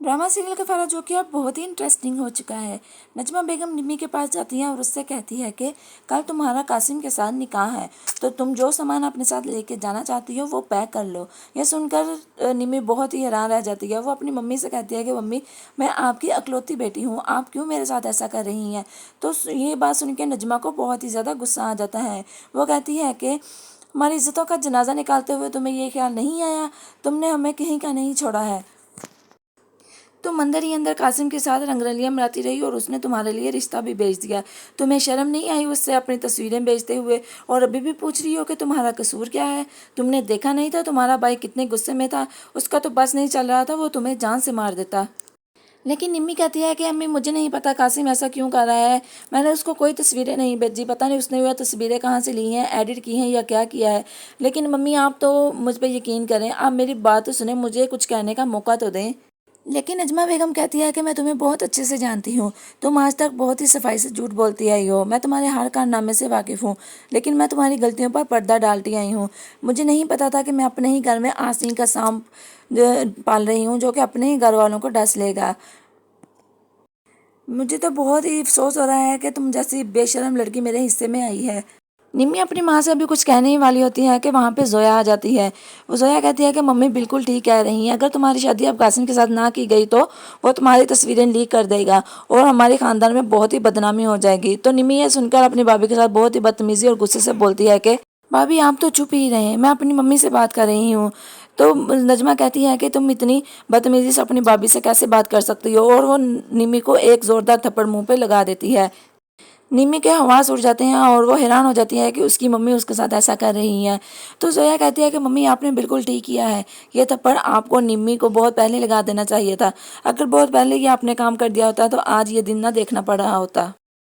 Drama serial का फैला जो कि अब बहुत ही इंटरेस्टिंग हो चुका है। नजमा बेगम निम्मी के पास जाती है और उससे कहती है कि कल तुम्हारा कासिम के साथ निकाह है, तो तुम जो सामान अपने साथ लेके जाना चाहती हो वो पैक कर लो। यह सुनकर निम्मी बहुत ही हैरान रह जाती है। वो अपनी मम्मी से कहती है कि मम्मी, मैं आपकी अकलौती बेटी हूँ, आप क्यों मेरे साथ ऐसा कर रही हैं। तो ये बात सुन के नजमा को बहुत ही ज़्यादा गुस्सा आ जाता है। वो कहती है कि हमारी इज्जतों का जनाजा निकालते हुए तुम्हें ये ख्याल नहीं आया, तुमने हमें कहीं का नहीं छोड़ा है। तुम अंदर ही अंदर कासिम के साथ रंगरलियां मनाती रही और उसने तुम्हारे लिए रिश्ता भी भेज दिया। तुम्हें शर्म नहीं आई उससे अपनी तस्वीरें भेजते हुए, और अभी भी पूछ रही हो कि तुम्हारा कसूर क्या है। तुमने देखा नहीं था तुम्हारा भाई कितने गुस्से में था, उसका तो बस नहीं चल रहा था, वो तुम्हें जान से मार देता। लेकिन निम्मी कहती है कि अम्मी, मुझे नहीं पता कासिम ऐसा क्यों कर रहा है, मैंने उसको कोई तस्वीरें नहीं भेजी, पता नहीं उसने वह तस्वीरें कहाँ से ली हैं, एडिट की हैं या क्या किया है। लेकिन मम्मी आप तो मुझ पर यकीन करें, आप मेरी बात तो सुने, मुझे कुछ कहने का मौका तो दें। लेकिन नजमा बेगम कहती है कि मैं तुम्हें बहुत अच्छे से जानती हूँ, तुम आज तक बहुत ही सफाई से झूठ बोलती आई हो, मैं तुम्हारे हर कारनामे से वाकिफ़ हूँ, लेकिन मैं तुम्हारी गलतियों पर पर्दा डालती आई हूँ। मुझे नहीं पता था कि मैं अपने ही घर में आसीन का सांप पाल रही हूँ जो कि अपने ही घर वालों को डस लेगा। मुझे तो बहुत ही अफसोस हो रहा है कि तुम जैसी बेशर्म लड़की मेरे हिस्से में आई है। निम्मी अपनी माँ से अभी कुछ कहने ही वाली होती है कि वहाँ पे जोया आ जाती है। वो जोया कहती है कि मम्मी बिल्कुल ठीक कह रही हैं, अगर तुम्हारी शादी अब कासिम के साथ ना की गई तो वो तुम्हारी तस्वीरें लीक कर देगा और हमारे ख़ानदान में बहुत ही बदनामी हो जाएगी। तो निम्मी ये सुनकर अपनी भाभी के साथ बहुत ही बदतमीज़ी और गुस्से से बोलती है कि भाभी आप तो चुप ही रहें, मैं अपनी मम्मी से बात कर रही हूँ। तो नजमा कहती है कि तुम इतनी बदतमीज़ी से अपनी भाभी से कैसे बात कर सकती हो, और वो निम्मी को एक ज़ोरदार थप्पड़ मुँह पे लगा देती है। निम्मी के हवास उड़ जाते हैं और वो हैरान हो जाती है कि उसकी मम्मी उसके साथ ऐसा कर रही हैं। तो जोया कहती है कि मम्मी आपने बिल्कुल ठीक किया है, ये थप्पड़ आपको निम्मी को बहुत पहले लगा देना चाहिए था। अगर बहुत पहले ये आपने काम कर दिया होता तो आज ये दिन ना देखना पड़ रहा होता।